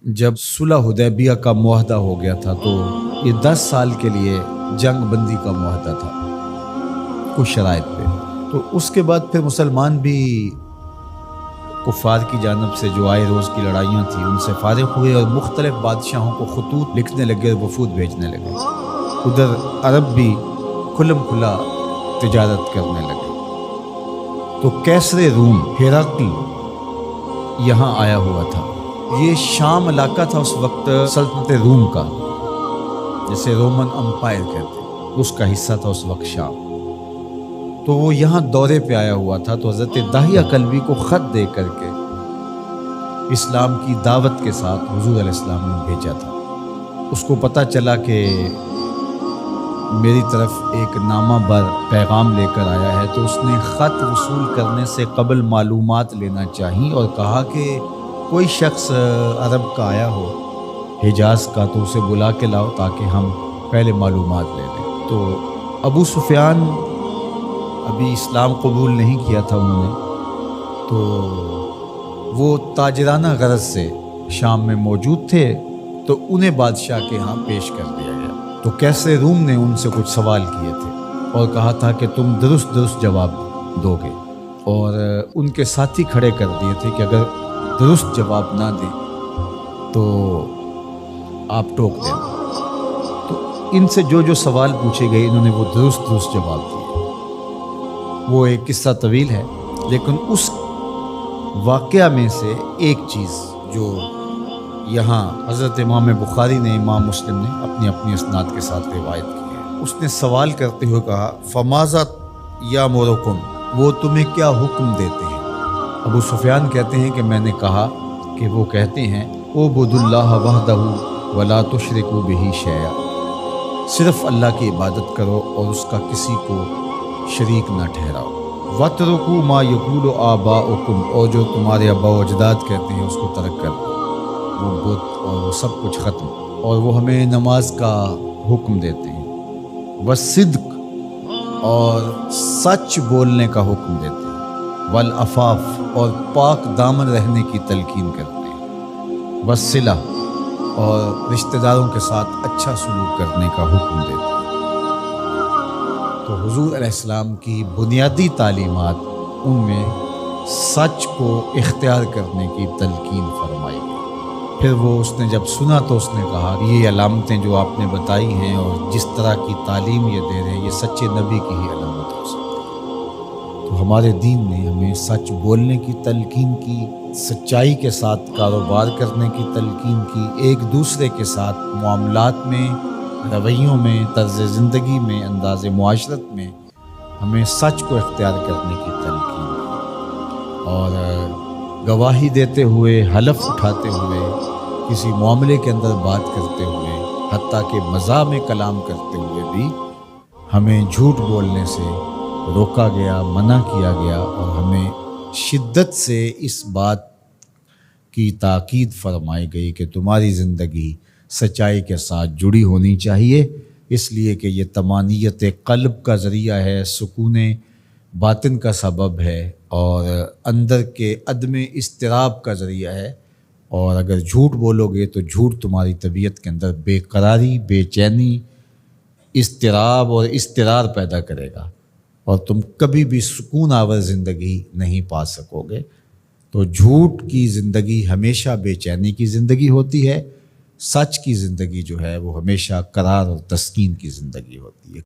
جب صلح حدیبیہ کا معاہدہ ہو گیا تھا تو یہ 10 سال کے لیے جنگ بندی کا معاہدہ تھا کچھ شرائط پہ. تو اس کے بعد پھر مسلمان بھی کفار کی جانب سے جو آئے روز کی لڑائیاں تھیں ان سے فارغ ہوئے اور مختلف بادشاہوں کو خطوط لکھنے لگے اور وفود بھیجنے لگے. ادھر عرب بھی کھلم کھلا تجارت کرنے لگے. تو کیسر روم ہیراکل یہاں آیا ہوا تھا. یہ شام علاقہ تھا اس وقت سلطنت روم کا، جسے رومن امپائر کہتے ہیں، اس کا حصہ تھا اس وقت شام. تو وہ یہاں دورے پہ آیا ہوا تھا. تو حضرت داہیہ کلبی کو خط دے کر کے اسلام کی دعوت کے ساتھ حضور علیہ السلام نے بھیجا تھا. اس کو پتہ چلا کہ میری طرف ایک نامہ بر پیغام لے کر آیا ہے، تو اس نے خط وصول کرنے سے قبل معلومات لینا چاہی اور کہا کہ کوئی شخص عرب کا آیا ہو حجاز کا تو اسے بلا کے لاؤ تاکہ ہم پہلے معلومات لے لیں. تو ابو سفیان ابھی اسلام قبول نہیں کیا تھا انہوں نے، تو وہ تاجرانہ غرض سے شام میں موجود تھے، تو انہیں بادشاہ کے ہاں پیش کر دیا گیا. تو کیسے روم نے ان سے کچھ سوال کیے تھے اور کہا تھا کہ تم درست جواب دو گے، اور ان کے ساتھی کھڑے کر دیے تھے کہ اگر درست جواب نہ دیں تو آپ ٹوک دینا. تو ان سے جو سوال پوچھے گئے انہوں نے وہ درست جواب دیے. وہ ایک قصہ طویل ہے، لیکن اس واقعہ میں سے ایک چیز جو یہاں حضرت امام بخاری نے، امام مسلم نے اپنی اسناد کے ساتھ روایت کی ہے. اس نے سوال کرتے ہوئے کہا فماذا یامرکم، وہ تمہیں کیا حکم دیتے ہیں؟ ابو سفیان کہتے ہیں کہ میں نے کہا کہ وہ کہتے ہیں اعبدوا اللہ وحدہ ولا تشرکوا بہ شیئا، صرف اللہ کی عبادت کرو اور اس کا کسی کو شریک نہ ٹھہراؤ. واترکوا ما یقول آباؤکم، اور جو تمہارے آباء و اجداد کہتے ہیں اس کو ترک کر دو، وہ بت اور وہ سب کچھ ختم. اور وہ ہمیں نماز کا حکم دیتے ہیں. والصدق، اور سچ بولنے کا حکم دیتے ہیں. والعفاف، اور پاک دامن رہنے کی تلقین کرتے ہیں. والصلہ، اور رشتہ داروں کے ساتھ اچھا سلوک کرنے کا حکم دیتے ہیں. تو حضور علیہ السلام کی بنیادی تعلیمات ان میں سچ کو اختیار کرنے کی تلقین فرمائی گئی. پھر اس نے جب سنا تو اس نے کہا کہ یہ علامتیں جو آپ نے بتائی ہیں اور جس طرح کی تعلیم یہ دے رہے ہیں، یہ سچے نبی کی ہی علامت ہو سکتی ہے. تو ہمارے دین نے ہمیں سچ بولنے کی تلقین کی، سچائی کے ساتھ کاروبار کرنے کی تلقین کی، ایک دوسرے کے ساتھ معاملات میں، رویوں میں، طرز زندگی میں، انداز معاشرت میں ہمیں سچ کو اختیار کرنے کی تلقین کی. اور گواہی دیتے ہوئے، حلف اٹھاتے ہوئے، کسی معاملے کے اندر بات کرتے ہوئے، حتیٰ کہ مزاح میں کلام کرتے ہوئے بھی ہمیں جھوٹ بولنے سے روکا گیا، منع کیا گیا، اور ہمیں شدت سے اس بات کی تاکید فرمائی گئی کہ تمہاری زندگی سچائی کے ساتھ جڑی ہونی چاہیے، اس لیے کہ یہ طمانینت قلب کا ذریعہ ہے، سکون باطن کا سبب ہے، اور اندر کے عدم اضطراب کا ذریعہ ہے. اور اگر جھوٹ بولو گے تو جھوٹ تمہاری طبیعت کے اندر بے قراری، بے چینی، اضطراب اور اضطرار پیدا کرے گا، اور تم کبھی بھی سکون آور زندگی نہیں پا سکو گے. تو جھوٹ کی زندگی ہمیشہ بے چینی کی زندگی ہوتی ہے، سچ کی زندگی جو ہے وہ ہمیشہ قرار اور تسکین کی زندگی ہوتی ہے.